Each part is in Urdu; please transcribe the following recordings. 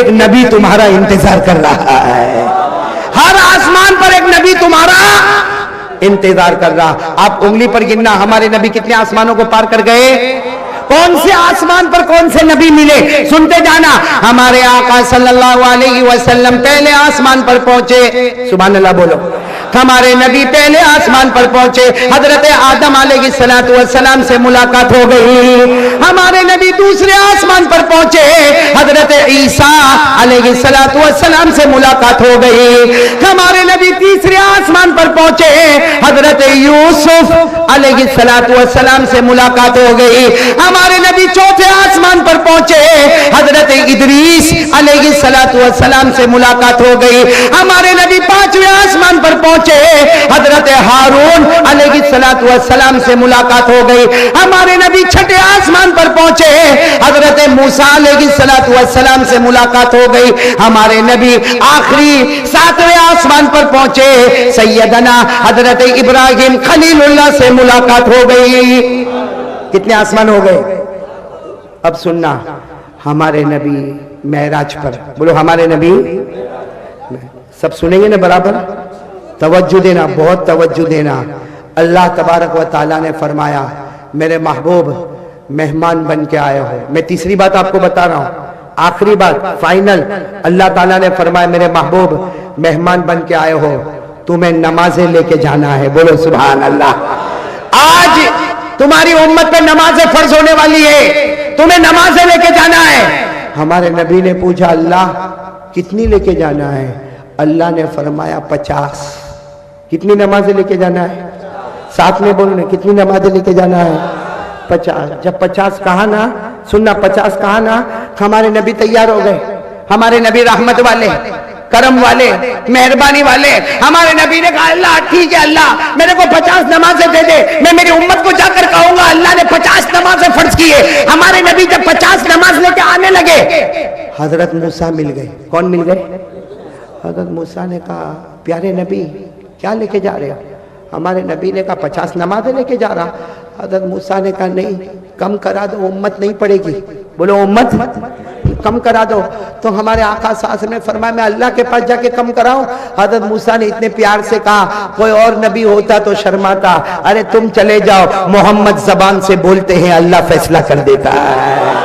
ایک نبی تمہارا انتظار کر رہا ہے، ہر آسمان پر ایک نبی تمہارا انتظار کر رہا۔ آپ انگلی پر گننا ہمارے نبی کتنے آسمانوں کو پار کر گئے، کون سے آسمان پر کون سے نبی ملے، سنتے جانا۔ ہمارے آقا صلی اللہ علیہ وسلم پہلے آسمان پر پہنچے، سبحان اللہ بولو۔ ہمارے نبی پہلے آسمان پر پہنچے، حضرت آدم علیہ السلام سے ملاقات ہو گئی۔ ہمارے نبی دوسرے آسمان پر پہنچے، حضرت عیسیٰ علیہ السلام سے ملاقات ہو گئی۔ ہمارے نبی تیسرے آسمان پر پہنچے، حضرت یوسف علیہ السلام سے ملاقات ہو گئی۔ ہمارے نبی چوتھے آسمان پر پہنچے، حضرت ادریس علیہ السلام سے ملاقات ہو گئی۔ ہمارے نبی پانچویں آسمان پر پہنچے، حضرت ہارون علیہ السلام سے ملاقات ہو گئی۔ ہمارے نبی چھٹے آسمان پر پہنچے، حضرت موسیٰ علیہ السلام سے ملاقات ہو گئی۔ ہمارے نبی آخری ساتویں آسمان پر پہنچے، سیدنا حضرت ابراہیم خلیل اللہ سے ملاقات ہو گئی۔ کتنے آسمان ہو گئے؟ اب سننا، ہمارے نبی معراج پر، بولو ہمارے نبی، سب سنیں گے نا برابر؟ توجہ دینا، بہت توجہ دینا۔ اللہ تبارک و تعالیٰ نے فرمایا میرے محبوب مہمان بن کے آئے ہو۔ میں تیسری بات آپ کو بتا رہا ہوں، آخری بات فائنل۔ اللہ تعالیٰ نے فرمایا میرے محبوب مہمان بن کے آئے ہو، تمہیں نمازیں لے کے جانا ہے، بولو سبحان اللہ۔ آج تمہاری امت پہ نمازیں فرض ہونے والی ہے، تمہیں نمازیں لے کے جانا ہے۔ ہمارے نبی نے پوچھا اللہ کتنی لے کے جانا ہے؟ اللہ نے فرمایا 50۔ کتنی نمازیں لے کے جانا ہے؟ ساتھ میں بولنے، کتنی نمازیں لے کے جانا ہے؟ 50۔ جب 50 کہا نا، سننا 50 کہا نا، ہمارے نبی تیار ہو گئے۔ ہمارے نبی رحمت والے، کرم والے، مہربانی والے۔ ہمارے نبی نے کہا اللہ ٹھیک ہے، اللہ میرے کو 50 نمازیں دے دے، میں میری امت کو جا کر کہوں گا اللہ نے 50 نمازیں فرض کی ہے۔ ہمارے نبی جب 50 نماز لے کے آنے لگے، حضرت موسیٰ مل گئے۔ کون مل گئے؟ حضرت موسیٰ نے کہا پیارے نبی کیا لے کے جا رہے ہو؟ ہمارے نبی نے کہا 50 نمازیں لے کے جا رہا۔ حضرت موسیٰ نے کہا نہیں، کم کرا دو، امت نہیں پڑے گی، بولو امت کم کرا دو۔ تو ہمارے آقا صلی اللہ علیہ وسلم نے فرمایا میں اللہ کے پاس جا کے کم کراؤں؟ حضرت موسیٰ نے اتنے پیار سے کہا کوئی اور نبی ہوتا تو شرماتا، ارے تم چلے جاؤ، محمد زبان سے بولتے ہیں اللہ فیصلہ کر دیتا ہے۔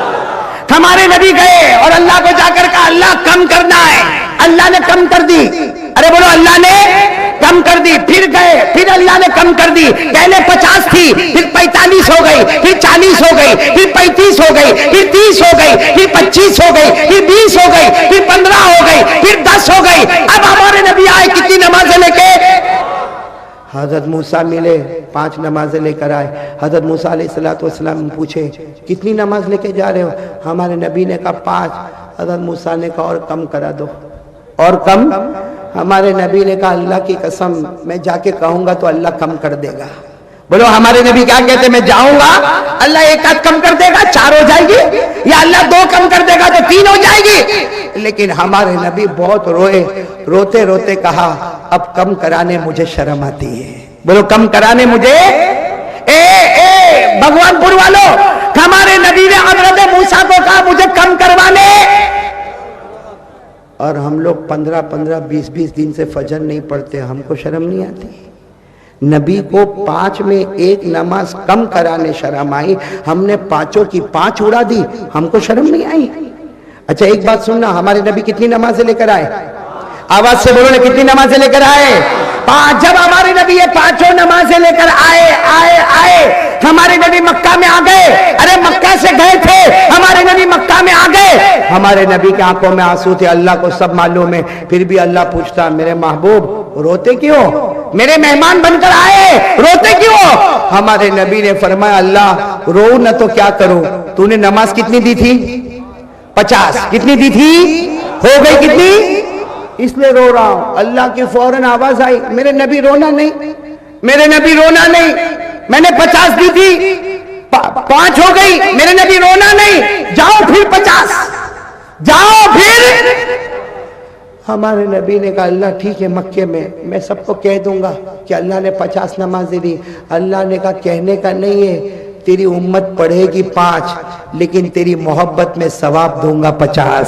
ہمارے نبی گئے اور اللہ کو جا کر کہا اللہ کم کرنا ہے، اللہ نے کم کر دی، ارے بولو اللہ نے کم کر دی۔ پھر گئے، پھر اللہ نے کم کر دی، پہلے 50 تھی، پھر 45 ہو گئی، پھر 40 ہو گئی، پھر 35 ہو گئی، پھر 30 ہو گئی، پھر 25 ہو گئی، پھر 20 ہو گئی، پھر 15 ہو گئی، پھر 10 ہو گئی۔ اب ہمارے نبی آئے کتنی نمازیں لے کے؟ حضرت موسیٰ ملے، 5 نمازیں لے کر آئے۔ حضرت موسیٰ علیہ السلام پوچھے کتنی نماز لے کے جا رہے ہو؟ ہمارے نبی نے کہا 5۔ حضرت موسیٰ نے کہا اور کم کرا دو، اور کم۔ ہمارے نبی نے کہا اللہ کی قسم میں جا کے کہوں گا تو اللہ کم کر دے گا، بولو ہمارے نبی کیا کہتے ہیں میں جاؤں گا اللہ 1 آدھ کم کر دے گا 4 ہو جائے گی، یا اللہ 2 کم کر دے گا تو 3 ہو جائے گی۔ لیکن ہمارے نبی بہت روئے، روتے روتے کہا اب کم کرانے مجھے شرم آتی ہے، بولو کم کرانے مجھے بھگوان پور والوں، ہمارے نبی نے حضرت موسیٰ کو کہا مجھے کم کروانے، اور ہم لوگ 15 20 دن سے فجر نہیں پڑھتے، ہم کو شرم نہیں آتی؟ نبی کو 5 میں 1 نماز کم کرانے شرم آئی، ہم نے 5 کی 5 اڑا دی، ہم کو شرم نہیں آئی؟ اچھا ایک بات سننا، ہمارے نبی کتنی نمازیں لے کر آئے؟ آواز سے بولو نا، کتنی نمازیں لے کر آئے؟ 5۔ جب ہمارے نبی یہ 5 نمازیں لے کر آئے، ہمارے نبی مکہ میں آ گئے، ارے مکہ سے گئے تھے، ہمارے نبی مکہ میں آ گئے، ہمارے نبی کے آنکھوں میں آنسو تھے، اللہ کو سب معلوم ہے، پھر بھی اللہ پوچھتا میرے محبوب روتے کیوں؟ میرے مہمان بن کر آئے، روتے کیوں؟ ہمارے نبی نے فرمایا اللہ رو نہ تو کیا کروں، تو نے نماز کتنی دی تھی؟ 50۔ کتنی دی تھی؟ ہو گئی کتنی؟ اس لیے رو رہا ہوں۔ اللہ کی فوراً آواز آئی میرے نبی رونا نہیں، میرے نبی رونا نہیں، میں نے 50 دی تھی 5 ہو گئی، میرے نبی رونا نہیں، جاؤ پھر 50، جاؤ پھر۔ ہمارے نبی نے کہا اللہ ٹھیک ہے مکے میں سب کو کہہ دوں گا کہ اللہ نے 50 نمازیں دی۔ اللہ نے کہا کہنے کا نہیں ہے، تیری امت پڑھے گی 5، لیکن تیری محبت میں ثواب دوں گا 50۔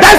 10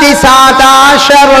19।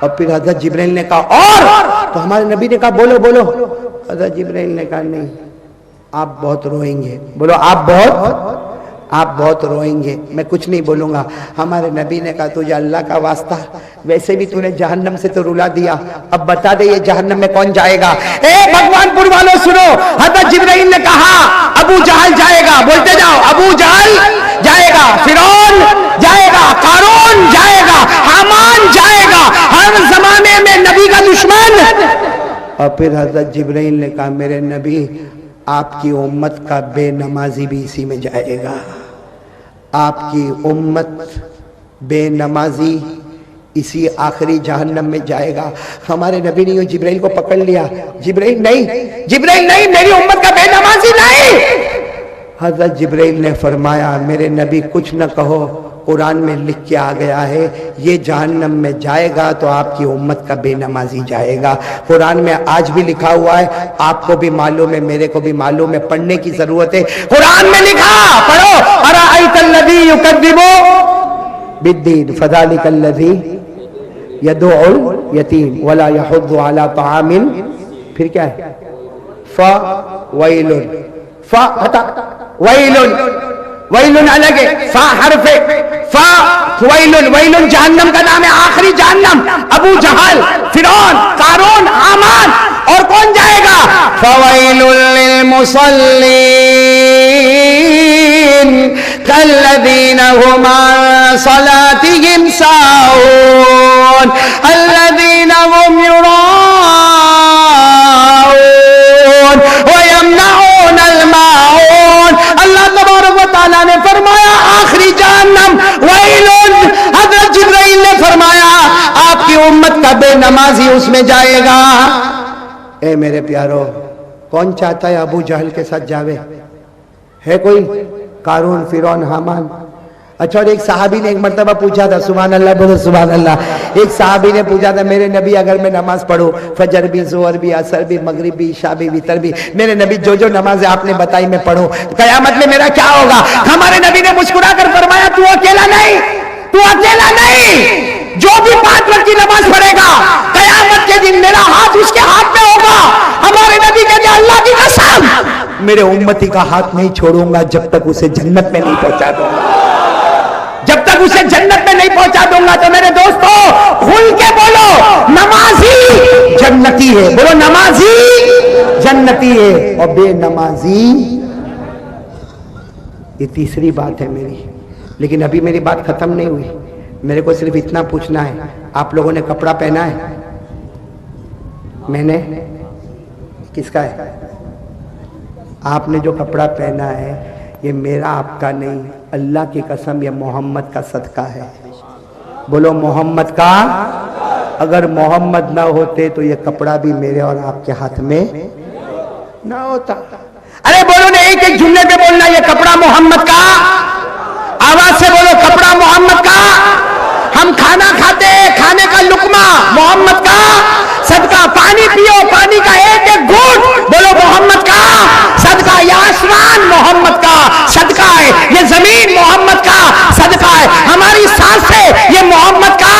اور پھر حضرت جبرائیل نے کہا اور، تو ہمارے نبی نے کہا بولو بولو. حضرت جبرائیل نے کہا نہیں، آپ بہت روئیں گے. بولو آپ بہت روئیں گے، میں کچھ نہیں بولوں گا. ہمارے نبی نے کہا تجھے اللہ کا واسطہ، ویسے بھی تو نے جہنم سے تو رلا دیا، اب بتا دے یہ جہنم میں کون جائے گا. اے بھگوان پور والوں سنو، حضرت جبرائیل نے کہا ابو جہل جائے گا. بولتے جاؤ، ابو جہل جائے گا، فرعون جائے گا، قارون جائے گا، حامان جائے گا، ہر زمانے میں نبی کا دشمن. اور پھر حضرت جبرائیل نے کہا میرے نبی آپ کی امت کا بے نمازی بھی اسی میں جائے گا. آپ کی امت بے نمازی اسی آخری جہنم میں جائے گا. ہمارے نبی نے جبرائیل کو پکڑ لیا. جبرائیل نہیں، میری امت کا بے نمازی نہیں. حضرت جبرائیل نے فرمایا میرے نبی کچھ نہ کہو، قرآن میں لکھ کے آ گیا ہے یہ جہنم میں جائے گا تو آپ کی امت کا بے نمازی جائے گا. قرآن میں آج بھی لکھا ہوا ہے، آپ کو بھی معلوم ہے، میرے کو بھی معلوم ہے، پڑھنے کی ضرورت ہے. قرآن میں لکھا، پڑھو، ارأیت الذی یکذب بالدین فذلک الذی یدعو الیتیم ولا یحض علی طعام، پھر کیا ہے، فویل، ویل الگ ہے، فا حرف فا ویل جہنم کا نام ہے، آخری جہنم. ابو جہل، فرعون، قارون، حامان، اور کون جائے گا؟ فویل للمصلین الذین هم عن صلاتهم ساہون الذین هم یراؤون ویمنعون الماعون. اللہ تبارک و تعالیٰ نے فرمایا آخری جہنم ویلن. حضرت جبرائیل نے فرمایا آپ کی امت کا بے نمازی اس میں جائے گا. اے میرے پیارو، کون چاہتا ہے ابو جہل کے ساتھ جاوے؟ ہے کوئی؟ قارون، فرعون، حامان. اچھا، اور ایک صحابی نے ایک مرتبہ پوچھا تھا، سبحان اللہ بولو سبحان اللہ. ایک صحابی نے پوچھا تھا میرے نبی اگر میں نماز پڑھوں، فجر بھی، ظہر بھی، عصر بھی، مغرب بھی، عشاء بھی، وتر بھی، میرے نبی جو نمازیں آپ نے بتائی میں پڑھوں، قیامت میں میرا کیا ہوگا؟ ہمارے نبی نے مسکرا کر فرمایا تو اکیلا نہیں، جو بھی 5 وقت کی نماز پڑھے گا قیامت کے دن میرا ہاتھ اس کے ہاتھ میں ہوگا. ہمارے نبی کہتے ہیں اللہ کی قسم میرے امتی کا ہاتھ نہیں چھوڑوں گا جب تک اسے جنت میں نہیں پہنچا دوں گا. جب تک اسے جنت میں نہیں پہنچا دوں گا. تو میرے دوستو کھل کے بولو، نمازی جنتی ہے. بولو نمازی جنتی ہے اور بے نمازی. یہ تیسری بات ہے میری، لیکن ابھی میری بات ختم نہیں ہوئی. میرے کو صرف اتنا پوچھنا ہے، آپ لوگوں نے کپڑا پہنا ہے؟ میں نے؟ کس کا ہے؟ آپ نے جو کپڑا پہنا ہے یہ میرا آپ کا نہیں، اللہ کی قسم یہ محمد کا صدقہ ہے. بولو محمد کا. اگر محمد نہ ہوتے تو یہ کپڑا بھی میرے اور آپ کے ہاتھ میں نہ ہوتا. ارے بولو نا، ایک جملے پہ بولنا، یہ کپڑا محمد کا. آواز سے بولو، کپڑا محمد کا. ہم کھانا کھاتے ہیں، کھانے کا لقمہ محمد کا صدقہ. پانی پیو، پانی کا ایک گھونٹ بولو محمد کا صدقہ. یہ آسمان محمد کا صدقہ ہے، یہ زمین محمد کا صدقہ ہے، ہماری سانسیں یہ محمد کا.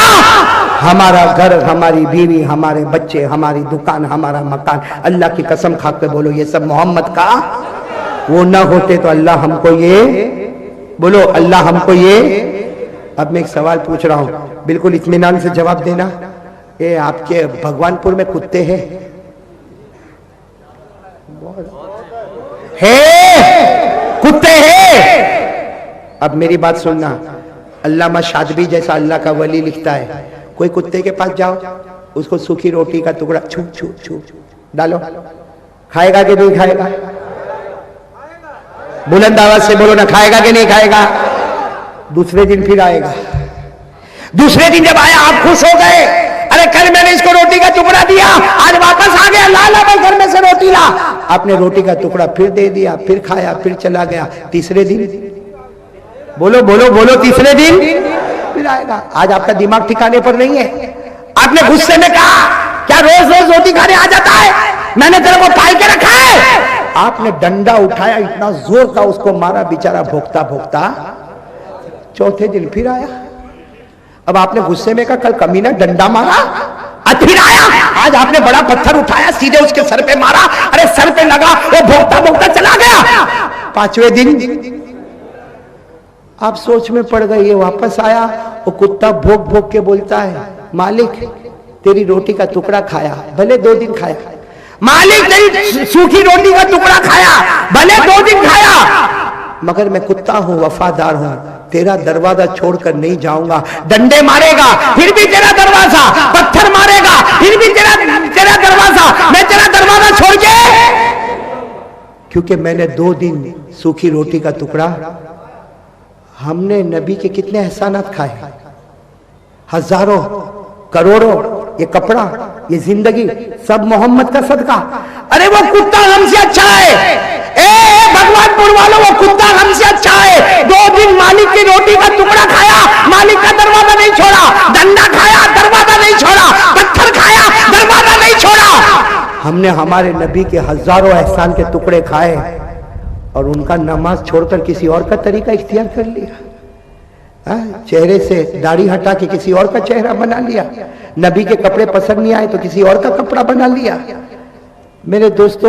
ہمارا گھر، ہماری بیوی، ہمارے بچے، ہماری دکان، ہمارا مکان، اللہ کی قسم کھا کے بولو یہ سب محمد کا. وہ نہ ہوتے تو اللہ ہم کو یہ، بولو اللہ ہم کو یہ. اب میں ایک سوال پوچھ رہا ہوں، بالکل اطمینان سے جواب دینا. اے آپ کے بھگوان پور میں کتے ہیں؟ کتے ہیں؟ اب میری بات سننا، علامہ شاطبی جیسا اللہ کا ولی لکھتا ہے، کوئی کتے کے پاس جاؤ، اس کو سوکھی روٹی کا ٹکڑا چھو ڈالو، کھائے گا کہ نہیں کھائے گا؟ بلند آواز سے بولو نا، کھائے گا کہ نہیں کھائے گا؟ دوسرے دن پھر آئے گا. دوسرے دن جب آیا آپ خوش ہو گئے، ارے کل میں نے اس کو روٹی کا ٹکڑا دیا، آج واپس آ گیا، لا میں گھر میں سے روٹی لا. آپ نے روٹی کا ٹکڑا پھر دے دیا، پھر کھایا، پھر چلا گیا. تیسرے دن بولو تیسرے دن پھر آئے گا. آج آپ کا دماغ ٹھکانے پر نہیں ہے. آپ نے غصے میں کہا کیا روز روٹی کھانے آ جاتا ہے؟ میں نے تیرے کو پال کے رکھا ہے. آپ نے ڈنڈا اٹھایا، اتنا زور کا اس کو مارا، بیچارہ بھوکتا چوتھے دن پھر آیا. اب آپ نے غصے میں کہا کل کمینہ ڈنڈا مارا، آج پھر آیا، آج آپ نے بڑا پتھر اٹھایا سیدھے اس کے سر پہ مارا، ارے سر پہ لگا، وہ بھوکتا بھوکتا چلا گیا۔ پانچویں دن آپ سوچ میں پڑ گئے، یہ واپس آیا، وہ کتا بھوک بھوک کے بولتا ہے مالک تیری روٹی کا ٹکڑا کھایا، بھلے 2 دن کھایا، مالک تیری سوکھی روٹی کا ٹکڑا کھایا، بھلے 2 دن کھایا، مگر میں کتا ہوں، وفادار ہوں، تیرا دروازہ چھوڑ کر نہیں جاؤں گا۔ ڈنڈے مارے گا پھر بھی تیرا دروازہ، پتھر مارے گا پھر بھی تیرا دروازہ، میں تیرا دروازہ چھوڑ کے، کیونکہ میں نے 2 دن سوکھی روٹی کا ٹکڑا۔ ہم نے نبی کے کتنے احسانات کھائے، ہزاروں کروڑوں، یہ کپڑا، یہ زندگی، سب محمد کا صدقہ۔ ارے وہ کتا ہم سے اچھا ہے، اے بھگوان پور والوں، وہ کتا ہم سے اچھا ہے۔ 2 دن مالک کی روٹی کا ٹکڑا کھایا، مالک کا دروازہ نہیں چھوڑا، ڈنڈا کھایا دروازہ نہیں چھوڑا، پتھر کھایا دروازہ نہیں چھوڑا۔ ہم نے ہمارے نبی کے ہزاروں احسان کے ٹکڑے کھائے اور ان کا نماز چھوڑ کر کسی اور کا طریقہ اختیار کر لیا، چہرے سے داڑھی ہٹا کے کسی اور کا چہرہ بنا لیا، نبی کے کپڑے پسند نہیں آئے تو کسی اور کا کپڑا بنا لیا۔ میرے دوستو،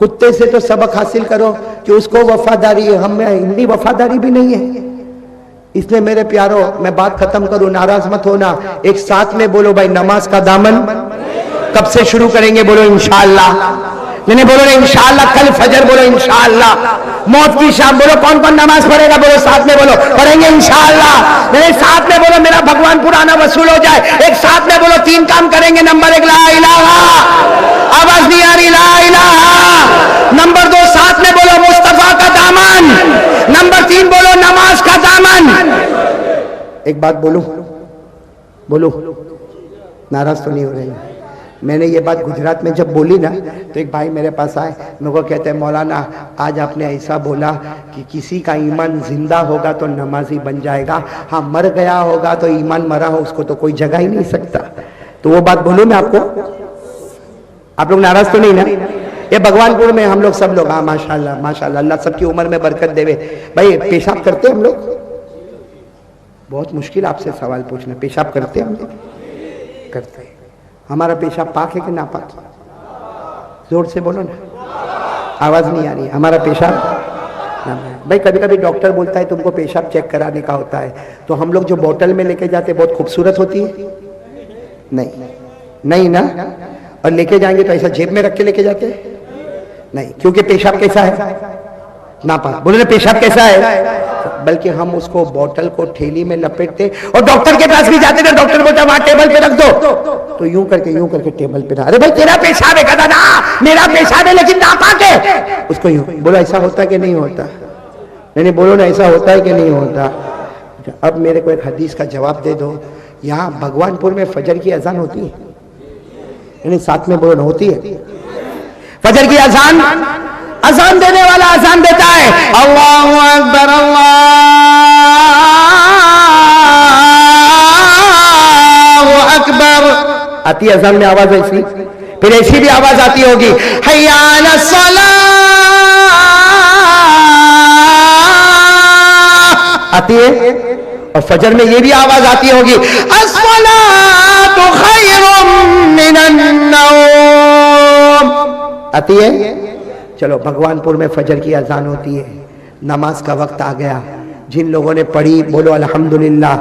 کتے سے تو سبق حاصل کرو کہ اس کو وفاداری ہے، ہم میں اتنی وفاداری بھی نہیں ہے۔ اس لیے میرے پیارو، میں بات ختم کروں، ناراض مت ہونا، ایک ساتھ میں بولو بھائی، نماز کا دامن کب سے شروع کریں گے؟ بولو انشاءاللہ، نہیں بولو نا انشاءاللہ، کل فجر بولو انشاءاللہ، موت کی شام بولو، کون کون نماز پڑھے گا؟ بولو ساتھ میں، بولو پڑھیں گے انشاءاللہ، میرے ساتھ میں بولو میرا بھگوان پرانا وصول ہو جائے، ایک ساتھ میں بولو 3 کام کریں گے۔ نمبر 1 لا الہ، آواز نہیں آ رہی، لا الہ۔ نمبر 2 ساتھ میں بولو مصطفیٰ کا دامن۔ نمبر 3 بولو نماز کا دامن۔ ایک بات بولو، بولو، ناراض تو نہیں ہو رہے؟ میں نے یہ بات گجرات میں جب بولی نا تو ایک بھائی میرے پاس آئے، میرے کو کہتے ہیں مولانا آج آپ نے ایسا بولا کہ کسی کا ایمان زندہ ہوگا تو نمازی بن جائے گا، ہاں مر گیا ہوگا تو ایمان مرا ہو اس کو تو کوئی جگہ ہی نہیں سکتا۔ تو وہ بات بولوں میں آپ کو، آپ لوگ ناراض تو نہیں نا؟ یہ بھگوان پور میں ہم لوگ سب لوگ، ہاں ماشاءاللہ ماشاءاللہ، اللہ سب کی عمر میں برکت دے۔ بھائی پیشاب کرتے ہم لوگ؟ بہت مشکل آپ سے سوال پوچھنا، پیشاب کرتے ہم لوگ؟ کرتے ہیں۔ ہمارا پیشاب پاک ہے کہ ناپاک؟ زور سے بولو نا، آواز نہیں آ رہی۔ ہمارا پیشاب، بھائی کبھی کبھی ڈاکٹر بولتا ہے تم کو پیشاب چیک کرانے کا ہوتا ہے، تو ہم لوگ جو بوتل میں لے کے جاتے بہت خوبصورت ہوتی ہے؟ نہیں نا؟ اور لے کے جائیں گے تو ایسا جیب میں رکھ کے لے کے جاتے؟ نہیں، کیونکہ پیشاب کیسا ہے؟ ناپاک۔ بولو نا پیشاب کیسا ہے؟ بلکہ ہم اس کو بوتل کو تھیلی میں لپیٹتے اور ڈاکٹر کے پاس بھی جاتے تھے، ڈاکٹر بولتا وہاں ٹیبل پہ رکھ دو، تو یوں کر کے ٹیبل پہ رکھ، ارے بھائی تیرا پیشاب ہے، کہتا نا میرا پیشاب ہے لیکن ناپاک ہے، اس کو یوں بولو ایسا ہوتا ہے کہ نہیں ہوتا؟ نہیں بولو نا ایسا ہوتا ہے کہ نہیں ہوتا؟ اب میرے کو ایک حدیث کا جواب دے دو، یہاں بھگوان پور میں فجر کی اذان ہوتی ہے؟ یعنی ساتھ میں بولو نا، ہوتی ہے فجر کی اذان؟ اذان دینے والا اذان دیتا ہے، اللہ اکبر اللہ اکبر، آتی اذان میں آواز ایسی، پھر ایسی بھی آواز آتی ہوگی، حی علی الصلاۃ، آتی ہے، اور فجر میں یہ بھی آواز آتی ہوگی، الصلاۃ خیر من النوم، آتی ہے۔ چلو بھگوان پور میں فجر کی اذان ہوتی ہے، نماز کا وقت آ گیا، جن لوگوں نے پڑھی بولو الحمدللہ،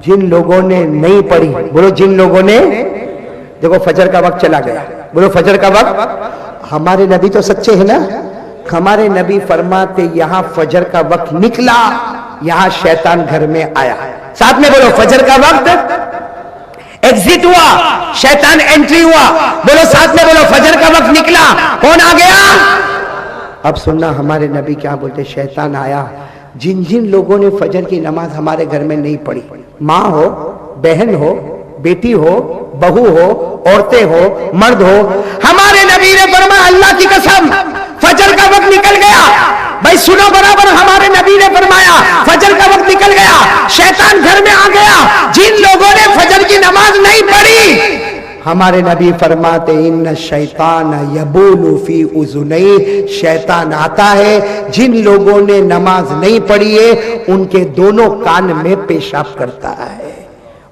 جن لوگوں نے نہیں پڑھی بولو جن لوگوں نے، دیکھو فجر کا وقت چلا گیا، بولو فجر کا وقت۔ ہمارے نبی تو سچے ہیں نا، ہمارے نبی فرماتے یہاں فجر کا وقت نکلا، یہاں شیطان گھر میں آیا، ساتھ میں بولو فجر کا وقت ایگزٹ ہوا، شیطان انٹری ہوا، بولو ساتھ میں بولو فجر کا وقت نکلا، کون آ گیا؟ اب سننا ہمارے نبی کیا بولتے، شیطان آیا، جن جن لوگوں نے فجر کی نماز ہمارے گھر میں نہیں پڑھی، ماں ہو، بہن ہو، بیٹی ہو، بہو ہو، عورتیں ہو، مرد ہو، ہمارے نبی نے فرمایا اللہ کی قسم فجر کا وقت نکل گیا، بھائی سنو برابر، ہمارے نبی نے فرمایا فجر کا وقت نکل گیا، شیطان گھر میں آ گیا، جن لوگوں نے فجر کی نماز نہیں پڑھی، ہمارے نبی فرماتے ان الشیطان یبول فی اذنیہ، شیطان آتا ہے جن لوگوں نے نماز نہیں پڑھی ہے ان کے دونوں کان میں پیشاب کرتا ہے۔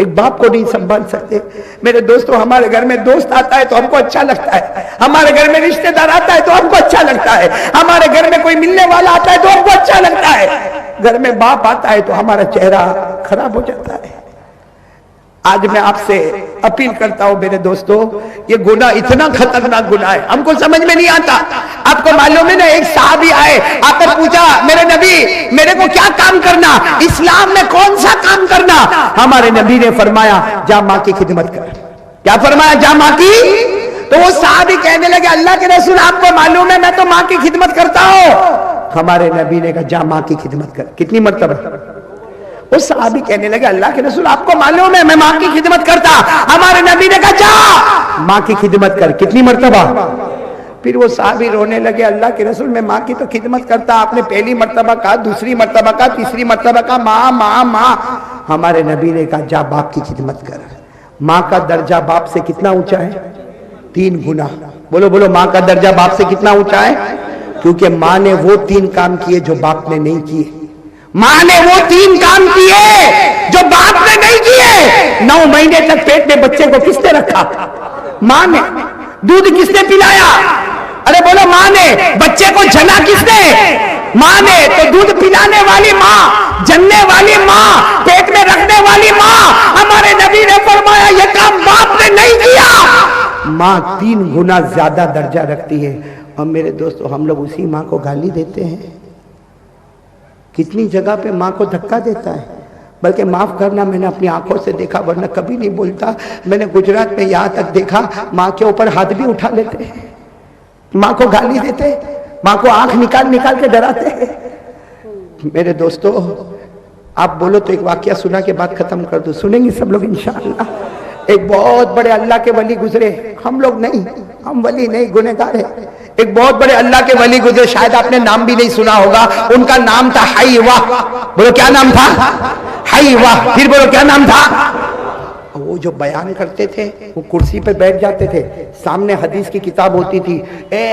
ایک باپ کو نہیں سنبھال سکتے. میرے دوستوں ہمارے گھر میں دوست آتا ہے تو ہم کو اچھا لگتا ہے, ہمارے گھر میں رشتہ دار آتا ہے تو ہم کو اچھا لگتا ہے, ہمارے گھر میں کوئی ملنے والا آتا ہے تو ہم کو اچھا لگتا ہے, گھر میں باپ آتا ہے تو ہمارا چہرہ خراب ہو جاتا ہے. آج میں آپ سے اپیل کرتا ہوں میرے دوستو, یہ گناہ اتنا خطرناک گناہ ہے, ہم کو سمجھ میں نہیں آتا. آپ کو معلوم ہے نا, ایک صحابی آئے, آپ نے پوچھا میرے نبی میرے کو کیا کام کرنا, اسلام میں کون سا کام کرنا؟ ہمارے نبی نے فرمایا جا ماں کی خدمت کر. کیا فرمایا؟ جا ماں کی. تو وہ صحابی کہنے لگے اللہ کے رسول آپ کو معلوم ہے میں تو ماں کی خدمت کرتا ہوں. ہمارے نبی نے کہا جا ماں کی خدمت کر. کتنی مرتبہ؟ اس صحابی کہنے لگے اللہ کے رسول آپ کو معلوم ہے میں ماں کی خدمت کرتا. ہمارے نبی نے کہا جا ماں کی خدمت کر. کتنی مرتبہ؟ پھر وہ صحابی رونے لگے اللہ کے رسول میں ماں کی تو خدمت کرتا, آپ نے پہلی مرتبہ کہا, دوسری مرتبہ کہا, تیسری مرتبہ کہا ماں ماں ماں. ہمارے نبی نے کہا جا باپ کی خدمت کر. ماں کا درجہ باپ سے کتنا اونچا ہے؟ 3 گنا. بولو بولو, ماں کا درجہ باپ سے کتنا اونچا ہے؟ کیونکہ ماں نے وہ 3 کام کیے جو باپ نے نہیں کیے. ماں نے وہ 3 کام کیے جو باپ نے نہیں کیے. 9 مہینے تک پیٹ میں بچے کو کس نے رکھا؟ ماں نے. دودھ کس نے پلایا؟ ارے بولو ماں نے. بچے کو جنا کس نے؟ ماں نے. تو دودھ پلانے والی ماں, جننے والی ماں, پیٹ میں رکھنے والی ماں. ہمارے نبی نے فرمایا یہ کام باپ نے نہیں کیا. ماں 3 گنا زیادہ درجہ رکھتی ہے. اور میرے دوستو ہم لوگ اسی ماں کو گالی دیتے ہیں. کتنی جگہ پہ ماں کو دھکا دیتا ہے. بلکہ معاف کرنا, میں نے اپنی آنکھوں سے دیکھا, ورنہ کبھی نہیں بولتا. میں نے گجرات میں یہاں تک دیکھا ماں کے اوپر ہاتھ بھی اٹھا لیتے ہیں, ماں کو گالی دیتے, ماں کو آنکھ نکال نکال کے ڈراتے ہیں. میرے دوستو آپ بولو تو ایک واقعہ سنا کے بعد ختم کر دو. سنیں گے سب لوگ انشاءاللہ. ایک بہت بڑے اللہ کے ولی گزرے, ہم لوگ نہیں, ہم ولی نہیں, گنہگار ہیں. ایک بہت بڑے اللہ کے ولی گزرے, شاید آپ نے نام بھی نہیں سنا ہوگا. ان کا نام تھا حیوہ. بولو کیا نام تھا؟ حیوہ. پھر بولو کیا نام تھا؟ وہ جو بیان کرتے تھے وہ کرسی پہ بیٹھ جاتے تھے, سامنے حدیث کی کتاب ہوتی تھی. اے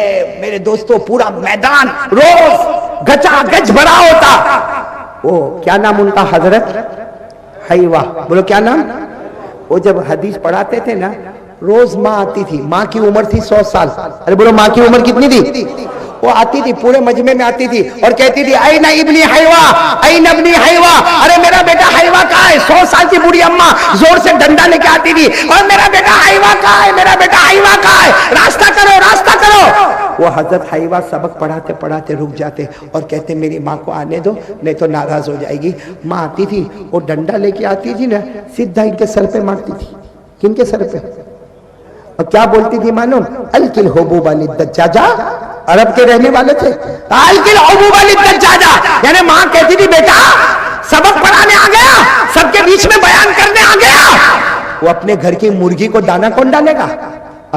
میرے دوستو پورا میدان روز گچا گچ بھرا ہوتا. وہ کیا نام ان کا؟ حضرت حیوہ. بولو کیا نام؟ وہ جب حدیث پڑھاتے تھے نا, روز ماں آتی تھی. ماں کی عمر تھی 100 سال. ارے بولو ماں کی عمر کتنی تھی؟ وہ آتی تھی, پورے مجمع میں آتی تھی اور کہتی تھی این ابنی حیوہ, این ابنی حیوہ. ارے میرا بیٹا حیوہ کہاں ہے؟ 100 سال کی بوڑھی اماں زور سے ڈنڈا لے کے آتی تھی, اور میرا بیٹا حیوہ کہاں ہے, میرا بیٹا حیوہ کہاں ہے, راستہ کرو راستہ کرو. وہ حضرت حیوہ سبق پڑھاتے پڑھاتے رک جاتے اور کہتے میری ماں کو آنے دو نہیں تو ناراض ہو جائے گی. ماں آتی تھی, وہ ڈنڈا لے کے آتی تھی نا, سیدھا ان کے سر پہ مارتی تھی. کن کے سر پہ؟ اور کیا بولتی تھی معلوم؟ الکل حبوب للدجاجہ. عرب کے رہنے والے تھے. الکل حبوب للدجاجہ, یعنی ماں کہتی تھی بیٹا سبق پڑھانے آ گیا, سب کے بیچ میں بیان کرنے آ گیا. وہ اپنے گھر کی مرغی کو دانا کون ڈالے گا؟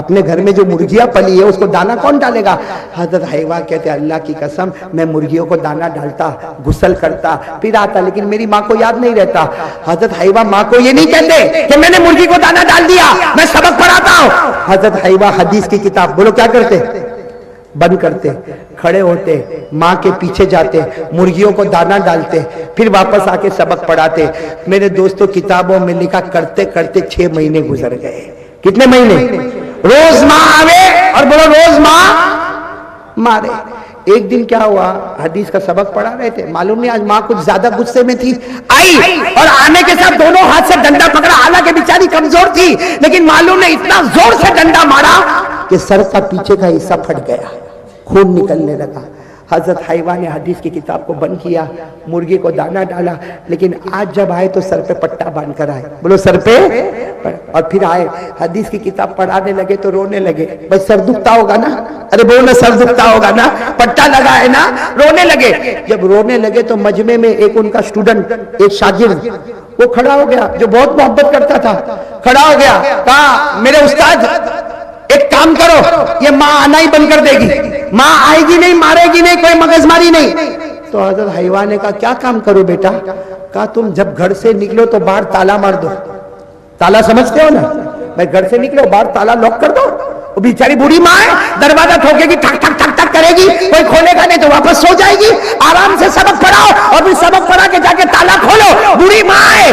اپنے گھر میں جو مرغیاں پلی ہے اس کو دانا کون ڈالے گا؟ حضرت حیوہ کہتے اللہ کی قسم میں مرغیوں کو دانا ڈالتا, غسل کرتا, پھر آتا, لیکن میری ماں کو یاد نہیں رہتا. حضرت حیوہ ماں کو یہ نہیں کہتے کہ میں نے مرغی کو دانا ڈال دیا, میں سبق پڑھاتا ہوں. حضرت حیوہ حدیث کی کتاب بولو کیا کرتے؟ بند کرتے, کھڑے ہوتے, ماں کے پیچھے جاتے, مرغیوں کو دانا ڈالتے, پھر واپس آ کے سبق پڑھاتے. میرے دوستوں کتابوں میں لکھا کرتے کرتے 6 مہینے گزر گئے. کتنے مہینے؟ روز ماں آوے اور بولو روز ماں مارے. ایک دن کیا ہوا, حدیث کا سبق پڑھا رہے تھے, معلوم نہیں آج ماں کچھ زیادہ غصے میں تھی, آئی اور آنے کے ساتھ دونوں ہاتھ سے ڈنڈا پکڑا. حالانکہ بیچاری کمزور تھی, لیکن معلوم نہیں اتنا زور سے ڈنڈا مارا کہ سر کا پیچھے کا حصہ پھٹ گیا, خون نکلنے لگا. حضرت حیوہ نے حدیث کی کتاب کو بند کیا, مرغی کو دانا ڈالا, لیکن آج جب آئے تو سر پہ پٹا باندھ کر آئے. بولو سر پہ. اور پھر آئے حدیث کی کتاب پڑھانے لگے تو رونے لگے. بس سر دکھتا ہوگا نا, ارے بولو سر دکھتا ہوگا نا, پٹا لگا ہے نا, رونے لگے. جب رونے لگے تو مجمع میں ایک ان کا اسٹوڈنٹ, ایک شاگرد, وہ کھڑا ہو گیا, جو بہت محبت کرتا تھا, کھڑا ہو گیا, کہا میرے استاد ایک کام کرو, یہ ماں آنا ہی بند کر دے گی, ماں آئے گی نہیں, مارے گی نہیں, کوئی مغز ماری نہیں. تو حضرت حیوہ نے کہا کیا کام کرو بیٹا؟ کہا تم جب گھر سے نکلو تو باہر تالا مار دو. تالا سمجھتے ہو نا, میں گھر سے نکلو باہر تالا لاک کر دو. وہ بیچاری بوڑھی ماں ہے, دروازہ ٹھوکے گی, ٹھک ٹھک ٹھک ٹھک کرے گی, کوئی کھولے گا نہیں تو واپس سو جائے گی. آرام سے سبق پڑھاؤ اور پھر سبق پڑھا کے جا کے تالا کھولو. بوڑھی ماں ہے,